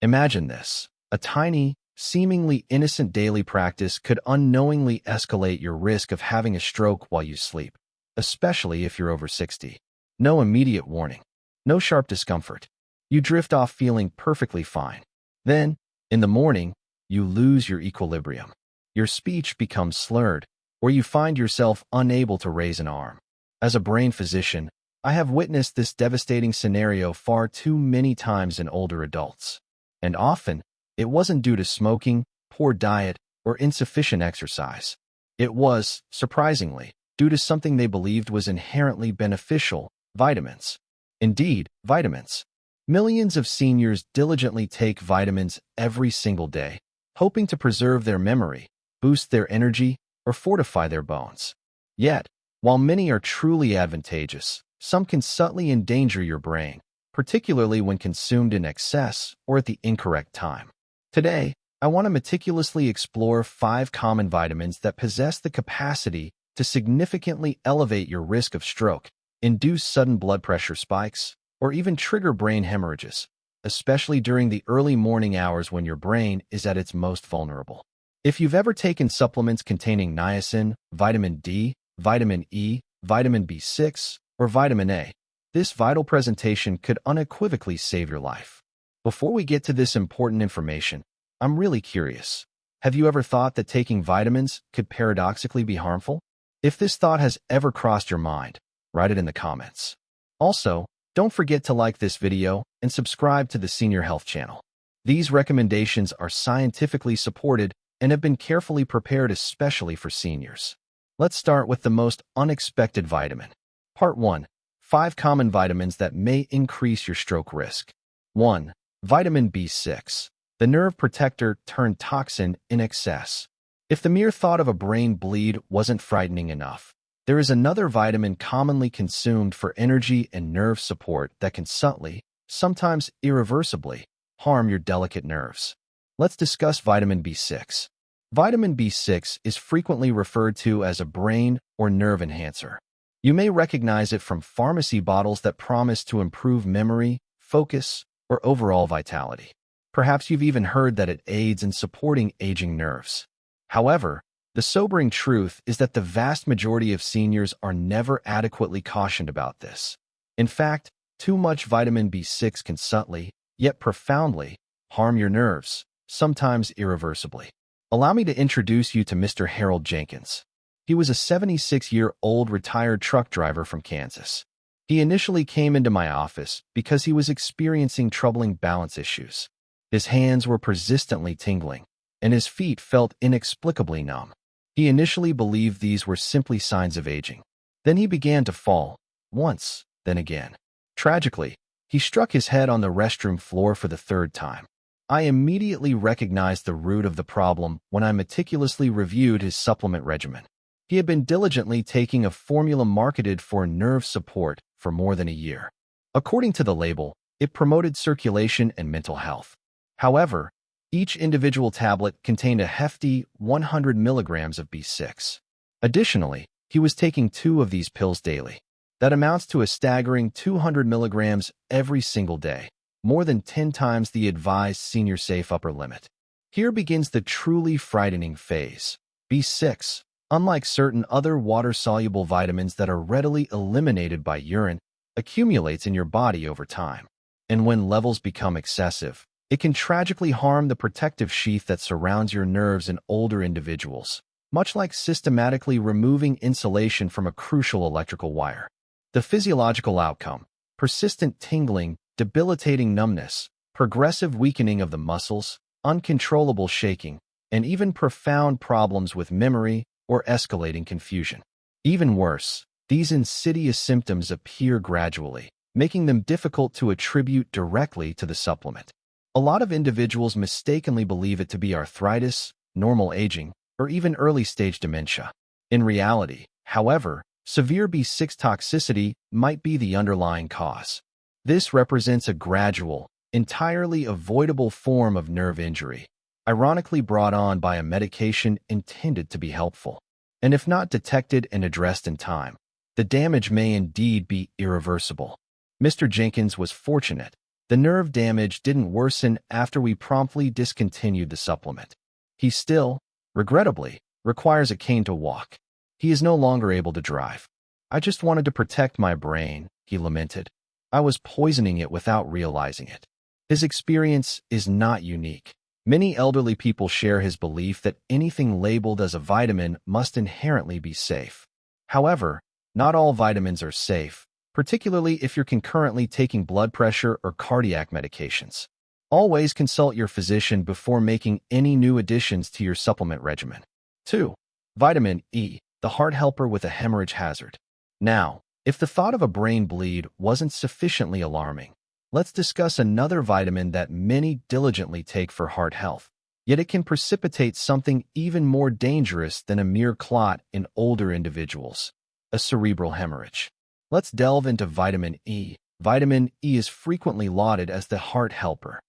Imagine this. A tiny, seemingly innocent daily practice could unknowingly escalate your risk of having a stroke while you sleep, especially if you're over 60. No immediate warning. No sharp discomfort. You drift off feeling perfectly fine. Then, in the morning, you lose your equilibrium. Your speech becomes slurred, or you find yourself unable to raise an arm. As a brain physician, I have witnessed this devastating scenario far too many times in older adults. And often, it wasn't due to smoking, poor diet, or insufficient exercise. It was, surprisingly, due to something they believed was inherently beneficial: vitamins. Indeed, vitamins. Millions of seniors diligently take vitamins every single day, hoping to preserve their memory, boost their energy, or fortify their bones. Yet, while many are truly advantageous, some can subtly endanger your brain, particularly when consumed in excess or at the incorrect time. Today, I want to meticulously explore 5 common vitamins that possess the capacity to significantly elevate your risk of stroke, induce sudden blood pressure spikes, or even trigger brain hemorrhages, especially during the early morning hours when your brain is at its most vulnerable. If you've ever taken supplements containing niacin, vitamin D, vitamin E, vitamin B6, or vitamin A, this vital presentation could unequivocally save your life. Before we get to this important information, I'm really curious. Have you ever thought that taking vitamins could paradoxically be harmful? If this thought has ever crossed your mind, write it in the comments. Also, don't forget to like this video and subscribe to the Senior Health channel. These recommendations are scientifically supported and have been carefully prepared especially for seniors. Let's start with the most unexpected vitamin. Part 1. 5 common vitamins that may increase your stroke risk. 1. Vitamin B6, the nerve protector turned toxin in excess. If the mere thought of a brain bleed wasn't frightening enough, there is another vitamin commonly consumed for energy and nerve support that can subtly, sometimes irreversibly, harm your delicate nerves. Let's discuss vitamin B6. Vitamin B6 is frequently referred to as a brain or nerve enhancer. You may recognize it from pharmacy bottles that promise to improve memory, focus, or overall vitality. Perhaps you've even heard that it aids in supporting aging nerves. However, the sobering truth is that the vast majority of seniors are never adequately cautioned about this. In fact, too much vitamin B6 can subtly, yet profoundly, harm your nerves, sometimes irreversibly. Allow me to introduce you to Mr. Harold Jenkins. He was a 76-year-old retired truck driver from Kansas. He initially came into my office because he was experiencing troubling balance issues. His hands were persistently tingling, and his feet felt inexplicably numb. He initially believed these were simply signs of aging. Then he began to fall, once, then again. Tragically, he struck his head on the restroom floor for the 3rd time. I immediately recognized the root of the problem when I meticulously reviewed his supplement regimen. He had been diligently taking a formula marketed for nerve support for more than a year. According to the label, it promoted circulation and mental health. However, each individual tablet contained a hefty 100 milligrams of B6. Additionally, he was taking 2 of these pills daily. That amounts to a staggering 200 milligrams every single day, more than 10 times the advised senior safe upper limit. Here begins the truly frightening phase. B6, unlike certain other water-soluble vitamins that are readily eliminated by urine, accumulates in your body over time. And when levels become excessive, it can tragically harm the protective sheath that surrounds your nerves in older individuals, much like systematically removing insulation from a crucial electrical wire. The physiological outcome: persistent tingling, debilitating numbness, progressive weakening of the muscles, uncontrollable shaking, and even profound problems with memory or escalating confusion. Even worse, these insidious symptoms appear gradually, making them difficult to attribute directly to the supplement. A lot of individuals mistakenly believe it to be arthritis, normal aging, or even early-stage dementia. In reality, however, severe B6 toxicity might be the underlying cause. This represents a gradual, entirely avoidable form of nerve injury, ironically brought on by a medication intended to be helpful. And if not detected and addressed in time, the damage may indeed be irreversible. Mr. Jenkins was fortunate. The nerve damage didn't worsen after we promptly discontinued the supplement. He still, regrettably, requires a cane to walk. He is no longer able to drive. I just wanted to protect my brain, he lamented. I was poisoning it without realizing it. His experience is not unique. Many elderly people share his belief that anything labeled as a vitamin must inherently be safe. However, not all vitamins are safe, particularly if you're concurrently taking blood pressure or cardiac medications. Always consult your physician before making any new additions to your supplement regimen. 2. Vitamin E, the heart helper with a hemorrhage hazard. Now, if the thought of a brain bleed wasn't sufficiently alarming, let's discuss another vitamin that many diligently take for heart health, yet it can precipitate something even more dangerous than a mere clot in older individuals: a cerebral hemorrhage. Let's delve into vitamin E. Vitamin E is frequently lauded as the heart helper.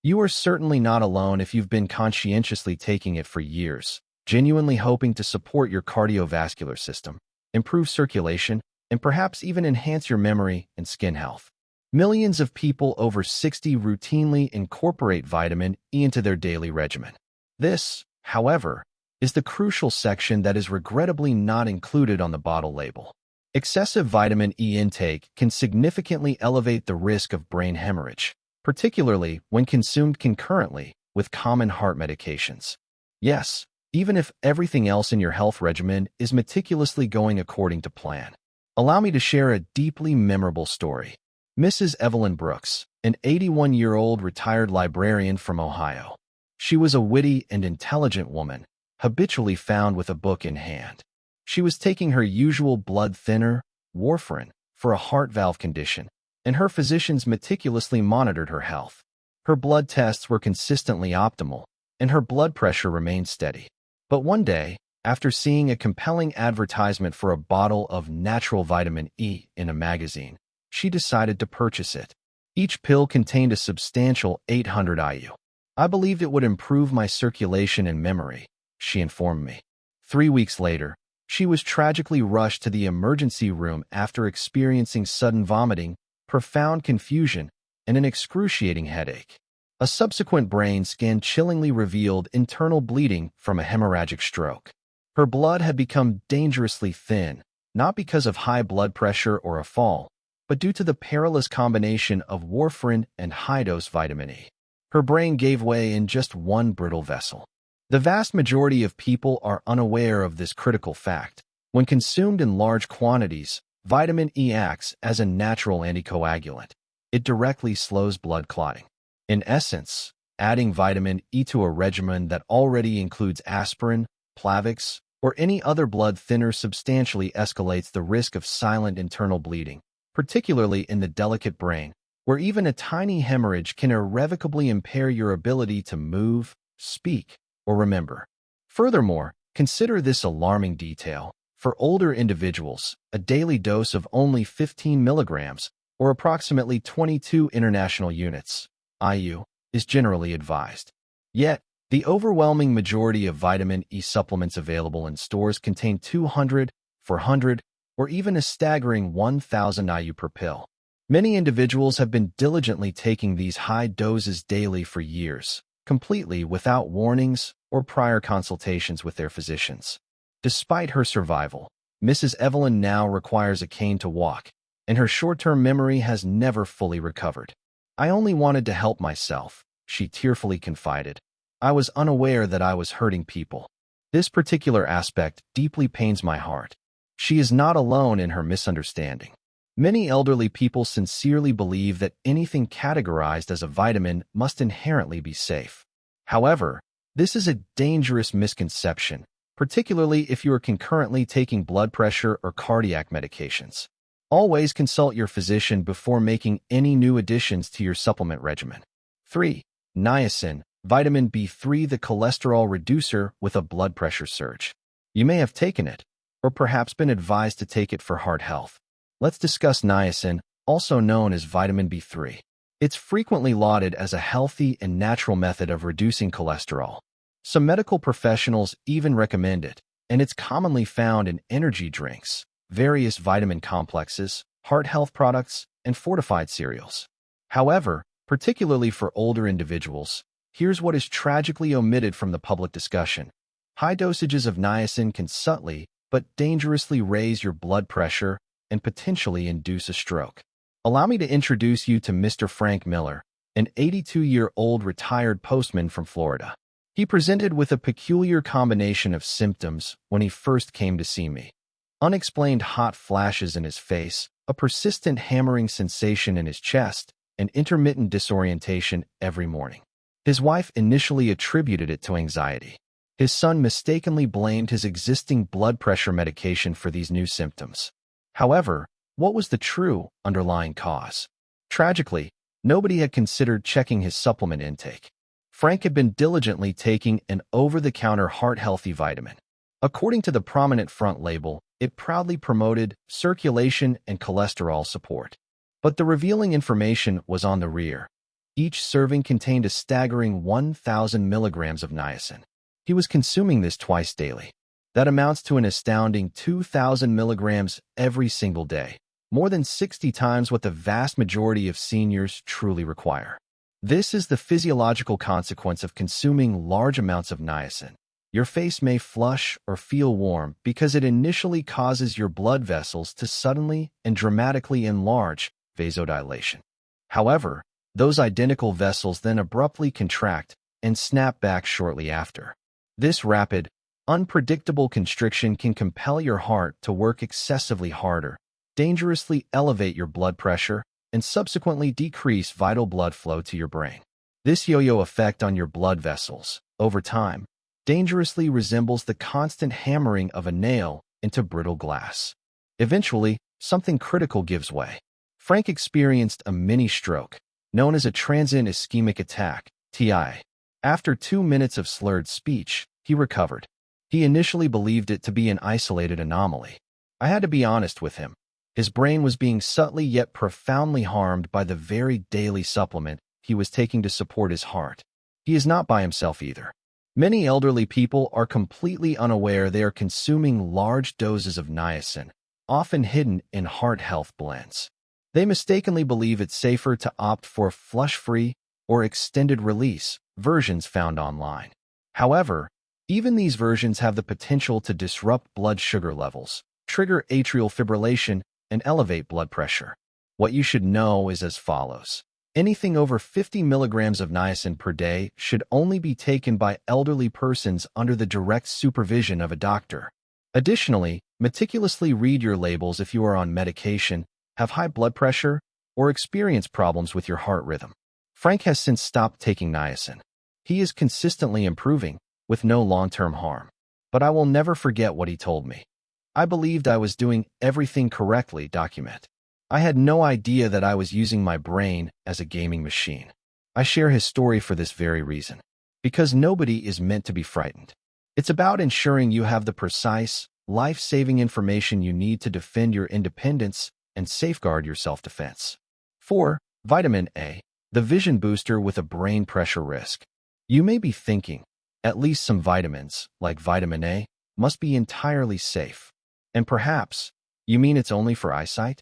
You are certainly not alone if you've been conscientiously taking it for years, genuinely hoping to support your cardiovascular system, improve circulation, and perhaps even enhance your memory and skin health. Millions of people over 60 routinely incorporate vitamin E into their daily regimen. This, however, is the crucial section that is regrettably not included on the bottle label. Excessive vitamin E intake can significantly elevate the risk of brain hemorrhage, particularly when consumed concurrently with common heart medications. Yes, even if everything else in your health regimen is meticulously going according to plan. Allow me to share a deeply memorable story. Mrs. Evelyn Brooks, an 81-year-old retired librarian from Ohio. She was a witty and intelligent woman, habitually found with a book in hand. She was taking her usual blood thinner, warfarin, for a heart valve condition, and her physicians meticulously monitored her health. Her blood tests were consistently optimal, and her blood pressure remained steady. But one day, after seeing a compelling advertisement for a bottle of natural vitamin E in a magazine, she decided to purchase it. Each pill contained a substantial 800 IU. I believed it would improve my circulation and memory, she informed me. 3 weeks later, she was tragically rushed to the emergency room after experiencing sudden vomiting, profound confusion, and an excruciating headache. A subsequent brain scan chillingly revealed internal bleeding from a hemorrhagic stroke. Her blood had become dangerously thin, not because of high blood pressure or a fall, but due to the perilous combination of warfarin and high-dose vitamin E. Her brain gave way in just one brittle vessel. The vast majority of people are unaware of this critical fact. When consumed in large quantities, vitamin E acts as a natural anticoagulant. It directly slows blood clotting. In essence, adding vitamin E to a regimen that already includes aspirin, Plavix, or any other blood thinner substantially escalates the risk of silent internal bleeding, particularly in the delicate brain, where even a tiny hemorrhage can irrevocably impair your ability to move, speak, or remember. Furthermore, consider this alarming detail. For older individuals, a daily dose of only 15 milligrams, or approximately 22 international units, IU, is generally advised. Yet, the overwhelming majority of vitamin E supplements available in stores contain 200, 400, or even a staggering 1,000 IU per pill. Many individuals have been diligently taking these high doses daily for years, completely without warnings or prior consultations with their physicians. Despite her survival, Mrs. Evelyn now requires a cane to walk, and her short-term memory has never fully recovered. I only wanted to help myself, she tearfully confided. I was unaware that I was hurting people. This particular aspect deeply pains my heart. She is not alone in her misunderstanding. Many elderly people sincerely believe that anything categorized as a vitamin must inherently be safe. However, this is a dangerous misconception, particularly if you are concurrently taking blood pressure or cardiac medications. Always consult your physician before making any new additions to your supplement regimen. 3. Niacin, vitamin B3, the cholesterol reducer with a blood pressure surge. You may have taken it, or perhaps been advised to take it for heart health. Let's discuss niacin, also known as vitamin B3. It's frequently lauded as a healthy and natural method of reducing cholesterol. Some medical professionals even recommend it, and it's commonly found in energy drinks, various vitamin complexes, heart health products, and fortified cereals. However, Particularly for older individuals, here's what is tragically omitted from the public discussion. High dosages of niacin can subtly but dangerously raise your blood pressure and potentially induce a stroke. Allow me to introduce you to Mr. Frank Miller, an 82-year-old retired postman from Florida. He presented with a peculiar combination of symptoms when he first came to see me. Unexplained hot flashes in his face, a persistent hammering sensation in his chest, and intermittent disorientation every morning. His wife initially attributed it to anxiety. His son mistakenly blamed his existing blood pressure medication for these new symptoms. However, what was the true underlying cause? Tragically, nobody had considered checking his supplement intake. Frank had been diligently taking an over-the-counter heart-healthy vitamin. According to the prominent front label, it proudly promoted circulation and cholesterol support. But the revealing information was on the rear. Each serving contained a staggering 1,000 milligrams of niacin. He was consuming this twice daily. That amounts to an astounding 2,000 milligrams every single day, more than 60 times what the vast majority of seniors truly require. This is the physiological consequence of consuming large amounts of niacin. Your face may flush or feel warm because it initially causes your blood vessels to suddenly and dramatically enlarge, vasodilation. However, those identical vessels then abruptly contract and snap back shortly after. This rapid, unpredictable constriction can compel your heart to work excessively harder, dangerously elevate your blood pressure, and subsequently decrease vital blood flow to your brain. This yo-yo effect on your blood vessels, over time, dangerously resembles the constant hammering of a nail into brittle glass. Eventually, something critical gives way. Frank experienced a mini-stroke, known as a transient ischemic attack, TI. After 2 minutes of slurred speech, he recovered. He initially believed it to be an isolated anomaly. I had to be honest with him. His brain was being subtly yet profoundly harmed by the very daily supplement he was taking to support his heart. He is not by himself either. Many elderly people are completely unaware they are consuming large doses of niacin, often hidden in heart health blends. They mistakenly believe it's safer to opt for flush-free or extended-release versions found online. However, even these versions have the potential to disrupt blood sugar levels, trigger atrial fibrillation, and elevate blood pressure. What you should know is as follows. Anything over 50 milligrams of niacin per day should only be taken by elderly persons under the direct supervision of a doctor. Additionally, meticulously read your labels if you are on medication, have high blood pressure, or experience problems with your heart rhythm. Frank has since stopped taking niacin. He is consistently improving, with no long-term harm. But I will never forget what he told me. I believed I was doing everything correctly, document. I had no idea that I was using my brain as a gaming machine. I share his story for this very reason. Because nobody is meant to be frightened. It's about ensuring you have the precise, life-saving information you need to defend your independence and safeguard your self-defense. 4. Vitamin A, the vision booster with a brain pressure risk. You may be thinking, at least some vitamins, like vitamin A, must be entirely safe. And perhaps, you mean it's only for eyesight?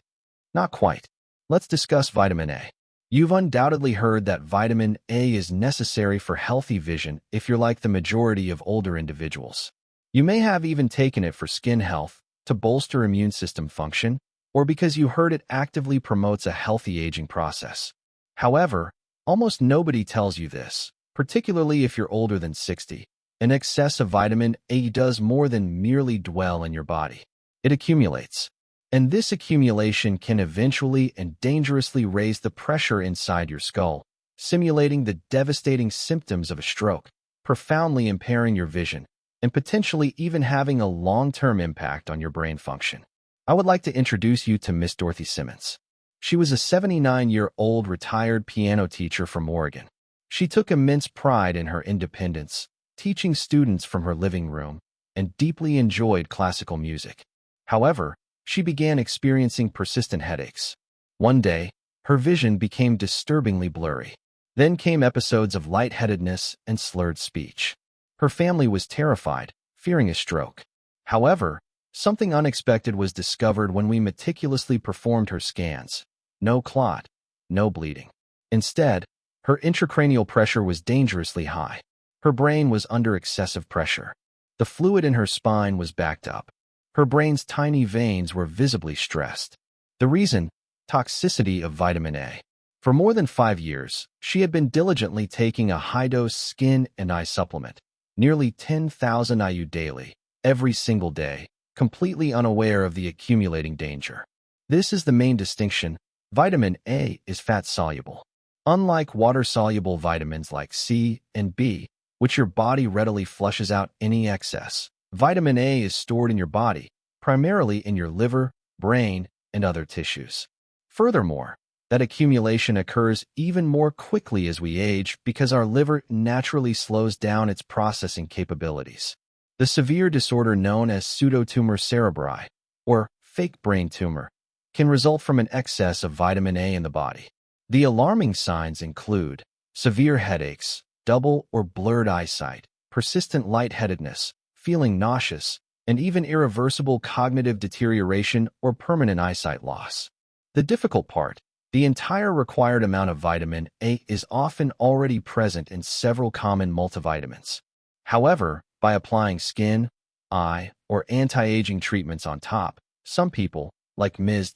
Not quite. Let's discuss vitamin A. You've undoubtedly heard that vitamin A is necessary for healthy vision if you're like the majority of older individuals. You may have even taken it for skin health, to bolster immune system function, or because you heard it actively promotes a healthy aging process. However, almost nobody tells you this, particularly if you're older than 60. An excess of vitamin A does more than merely dwell in your body. It accumulates. And this accumulation can eventually and dangerously raise the pressure inside your skull, simulating the devastating symptoms of a stroke, profoundly impairing your vision, and potentially even having a long-term impact on your brain function. I would like to introduce you to Miss Dorothy Simmons. She was a 79-year-old retired piano teacher from Oregon. She took immense pride in her independence, teaching students from her living room, and deeply enjoyed classical music. However, she began experiencing persistent headaches. One day, her vision became disturbingly blurry. Then came episodes of lightheadedness and slurred speech. Her family was terrified, fearing a stroke. However, something unexpected was discovered when we meticulously performed her scans. No clot, no bleeding. Instead, Her intracranial pressure was dangerously high. Her brain was under excessive pressure. The fluid in her spine was backed up. Her brain's tiny veins were visibly stressed. The reason? Toxicity of vitamin A. For more than 5 years, she had been diligently taking a high-dose skin and eye supplement, nearly 10,000 IU daily, every single day, completely unaware of the accumulating danger. This is the main distinction. Vitamin A is fat-soluble. Unlike water-soluble vitamins like C and B, which your body readily flushes out any excess, vitamin A is stored in your body, primarily in your liver, brain, and other tissues. Furthermore, that accumulation occurs even more quickly as we age because our liver naturally slows down its processing capabilities. The severe disorder known as pseudotumor cerebri, or fake brain tumor, can result from an excess of vitamin A in the body. The alarming signs include severe headaches, double or blurred eyesight, persistent lightheadedness, feeling nauseous, and even irreversible cognitive deterioration or permanent eyesight loss. The difficult part, the entire required amount of vitamin A is often already present in several common multivitamins. However, by applying skin, eye, or anti-aging treatments on top, some people, like Ms.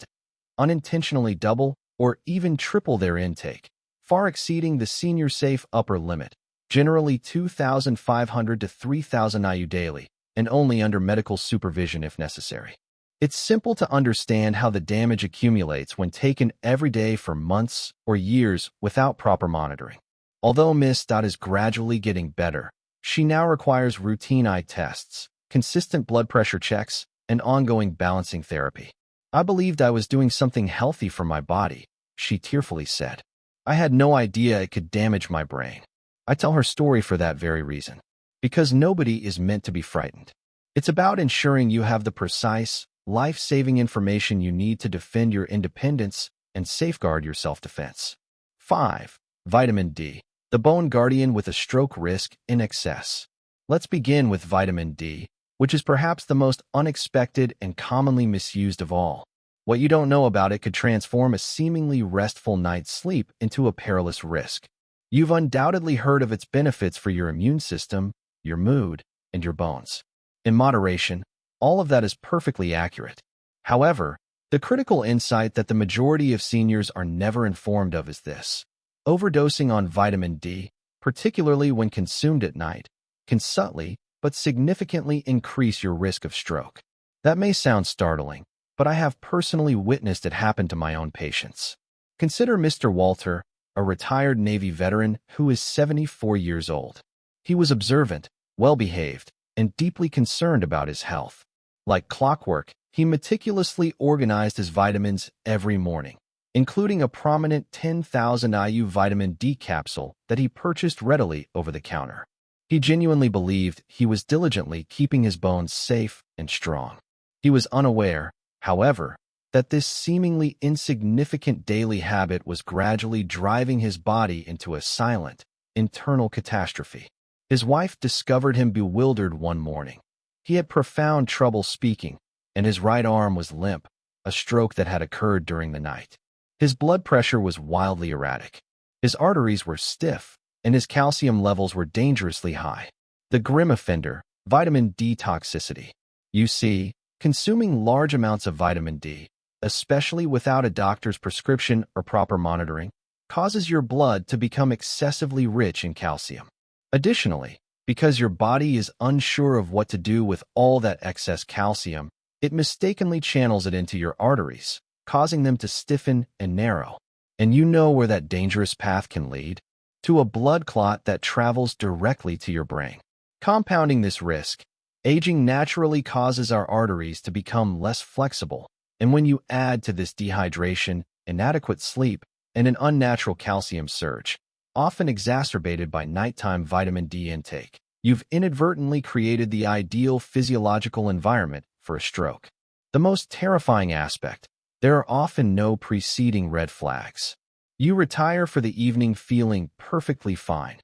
unintentionally double or even triple their intake, far exceeding the senior safe upper limit, generally 2,500 to 3,000 IU daily, and only under medical supervision if necessary. It's simple to understand how the damage accumulates when taken every day for months or years without proper monitoring. Although Ms. is gradually getting better, she now requires routine eye tests, consistent blood pressure checks, and ongoing balancing therapy. I believed I was doing something healthy for my body, she tearfully said. I had no idea it could damage my brain. I tell her story for that very reason. Because nobody is meant to be frightened. It's about ensuring you have the precise, life-saving information you need to defend your independence and safeguard your self-defense. 5. Vitamin D, the bone guardian with a stroke risk in excess. Let's begin with vitamin D, which is perhaps the most unexpected and commonly misused of all. What you don't know about it could transform a seemingly restful night's sleep into a perilous risk. You've undoubtedly heard of its benefits for your immune system, your mood, and your bones. In moderation, all of that is perfectly accurate. However, the critical insight that the majority of seniors are never informed of is this. Overdosing on vitamin D, particularly when consumed at night, can subtly but significantly increase your risk of stroke. That may sound startling, but I have personally witnessed it happen to my own patients. Consider Mr. Walter, a retired Navy veteran who is 74 years old. He was observant, well-behaved, and deeply concerned about his health. Like clockwork, he meticulously organized his vitamins every morning, including a prominent 10,000 IU vitamin D capsule that he purchased readily over the counter. He genuinely believed he was diligently keeping his bones safe and strong. He was unaware, however, that this seemingly insignificant daily habit was gradually driving his body into a silent, internal catastrophe. His wife discovered him bewildered one morning. He had profound trouble speaking, and his right arm was limp, a stroke that had occurred during the night. His blood pressure was wildly erratic. His arteries were stiff, and his calcium levels were dangerously high. The grim offender, vitamin D toxicity. You see, consuming large amounts of vitamin D, especially without a doctor's prescription or proper monitoring, causes your blood to become excessively rich in calcium. Additionally, because your body is unsure of what to do with all that excess calcium, it mistakenly channels it into your arteries, causing them to stiffen and narrow. And you know where that dangerous path can lead? To a blood clot that travels directly to your brain. Compounding this risk, aging naturally causes our arteries to become less flexible, and when you add to this dehydration, inadequate sleep, and an unnatural calcium surge, often exacerbated by nighttime vitamin D intake, you've inadvertently created the ideal physiological environment for a stroke. The most terrifying aspect, there are often no preceding red flags. You retire for the evening feeling perfectly fine,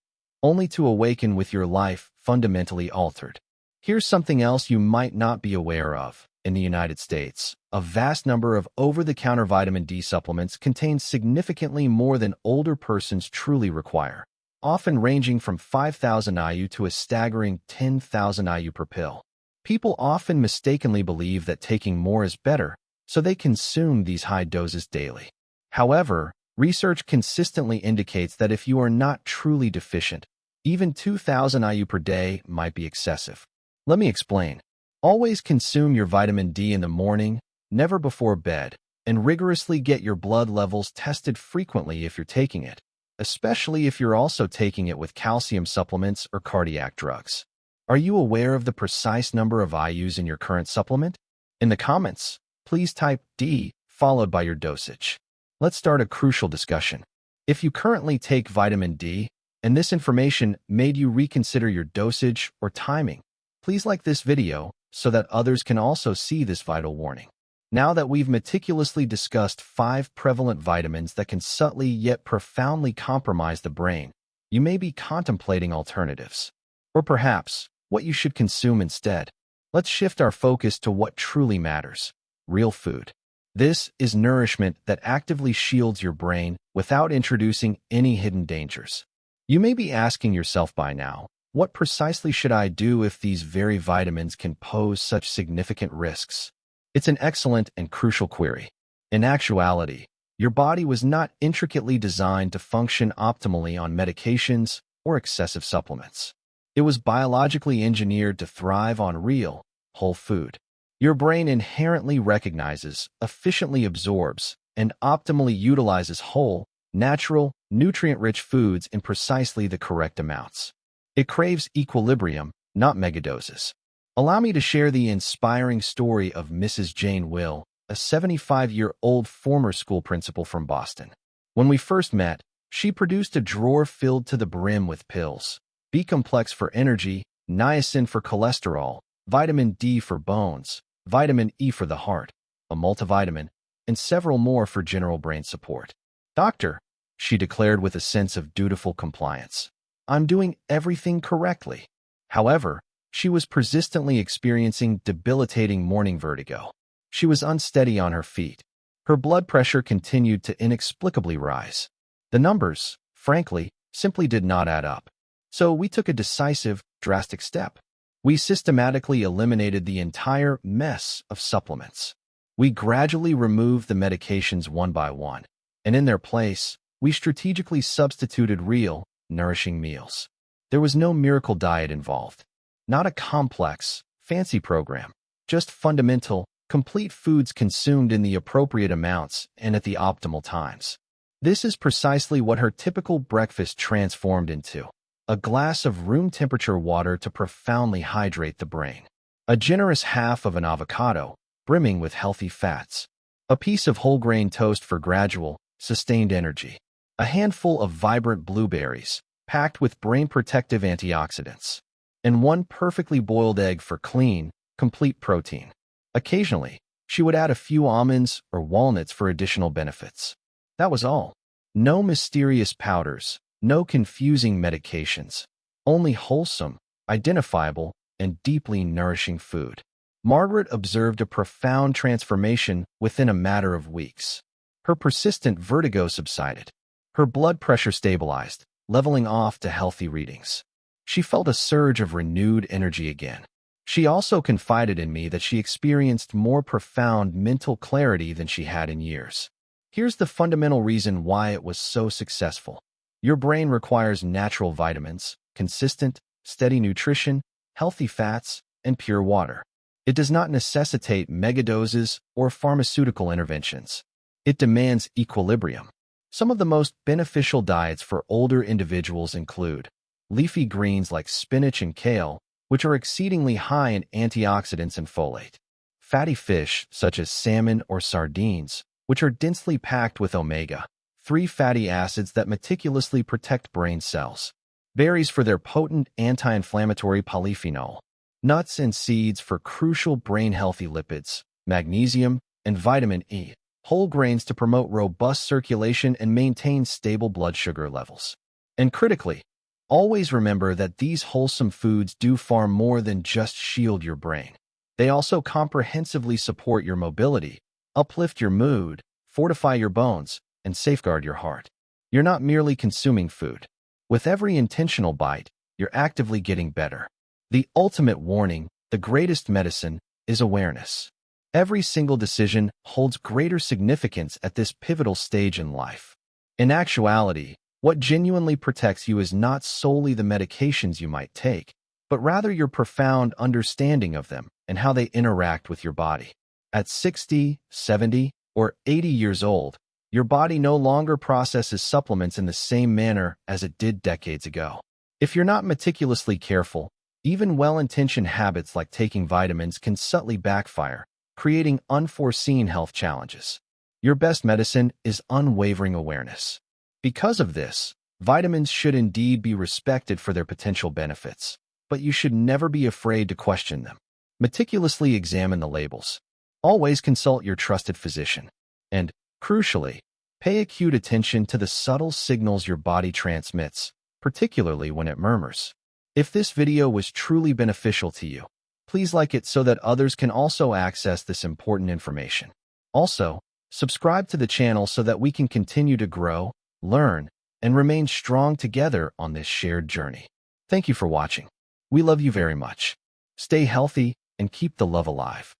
only to awaken with your life fundamentally altered. Here's something else you might not be aware of. In the United States, a vast number of over-the-counter vitamin D supplements contain significantly more than older persons truly require, often ranging from 5,000 IU to a staggering 10,000 IU per pill. People often mistakenly believe that taking more is better, so they consume these high doses daily. However, research consistently indicates that if you are not truly deficient, even 2,000 IU per day might be excessive. Let me explain. Always consume your vitamin D in the morning, never before bed, and rigorously get your blood levels tested frequently if you're taking it, especially if you're also taking it with calcium supplements or cardiac drugs. Are you aware of the precise number of IUs in your current supplement? In the comments, please type D followed by your dosage. Let's start a crucial discussion. If you currently take vitamin D, and this information made you reconsider your dosage or timing, please like this video so that others can also see this vital warning. Now that we've meticulously discussed 5 prevalent vitamins that can subtly yet profoundly compromise the brain, you may be contemplating alternatives. Or perhaps, what you should consume instead. Let's shift our focus to what truly matters: real food. This is nourishment that actively shields your brain without introducing any hidden dangers. You may be asking yourself by now, what precisely should I do if these very vitamins can pose such significant risks? It's an excellent and crucial query. In actuality, your body was not intricately designed to function optimally on medications or excessive supplements. It was biologically engineered to thrive on real, whole food. Your brain inherently recognizes, efficiently absorbs, and optimally utilizes whole, natural, nutrient-rich foods in precisely the correct amounts. It craves equilibrium, not megadoses. Allow me to share the inspiring story of Mrs. Jane Will, a 75-year-old former school principal from Boston. When we first met, she produced a drawer filled to the brim with pills: B-complex for energy, niacin for cholesterol, vitamin D for bones, vitamin E for the heart, a multivitamin, and several more for general brain support. "Doctor," she declared with a sense of dutiful compliance, "I'm doing everything correctly." However, she was persistently experiencing debilitating morning vertigo. She was unsteady on her feet. Her blood pressure continued to inexplicably rise. The numbers, frankly, simply did not add up. So we took a decisive, drastic step. We systematically eliminated the entire mess of supplements. We gradually removed the medications one by one, and in their place, we strategically substituted real, nourishing meals. There was no miracle diet involved. Not a complex, fancy program. Just fundamental, complete foods consumed in the appropriate amounts and at the optimal times. This is precisely what her typical breakfast transformed into: a glass of room-temperature water to profoundly hydrate the brain, a generous half of an avocado, brimming with healthy fats, a piece of whole-grain toast for gradual, sustained energy, a handful of vibrant blueberries, packed with brain-protective antioxidants, and one perfectly boiled egg for clean, complete protein. Occasionally, she would add a few almonds or walnuts for additional benefits. That was all. No mysterious powders, no confusing medications, only wholesome, identifiable, and deeply nourishing food. Margaret observed a profound transformation within a matter of weeks. Her persistent vertigo subsided. Her blood pressure stabilized, leveling off to healthy readings. She felt a surge of renewed energy again. She also confided in me that she experienced more profound mental clarity than she had in years. Here's the fundamental reason why it was so successful. Your brain requires natural vitamins, consistent, steady nutrition, healthy fats, and pure water. It does not necessitate megadoses or pharmaceutical interventions. It demands equilibrium. Some of the most beneficial diets for older individuals include leafy greens like spinach and kale, which are exceedingly high in antioxidants and folate; fatty fish such as salmon or sardines, which are densely packed with omega-3 fatty acids that meticulously protect brain cells; berries for their potent anti-inflammatory polyphenol; nuts and seeds for crucial brain-healthy lipids, magnesium, and vitamin E; whole grains to promote robust circulation and maintain stable blood sugar levels. And critically, always remember that these wholesome foods do far more than just shield your brain. They also comprehensively support your mobility, uplift your mood, fortify your bones, and safeguard your heart. You're not merely consuming food. With every intentional bite, you're actively getting better. The ultimate warning, the greatest medicine, is awareness. Every single decision holds greater significance at this pivotal stage in life. In actuality, what genuinely protects you is not solely the medications you might take, but rather your profound understanding of them and how they interact with your body. At 60, 70, or 80 years old, your body no longer processes supplements in the same manner as it did decades ago. If you're not meticulously careful, even well-intentioned habits like taking vitamins can subtly backfire, creating unforeseen health challenges. Your best medicine is unwavering awareness. Because of this, vitamins should indeed be respected for their potential benefits, but you should never be afraid to question them. Meticulously examine the labels. Always consult your trusted physician. And, crucially, pay acute attention to the subtle signals your body transmits, particularly when it murmurs. If this video was truly beneficial to you, please like it so that others can also access this important information. Also, subscribe to the channel so that we can continue to grow, learn, and remain strong together on this shared journey. Thank you for watching. We love you very much. Stay healthy and keep the love alive.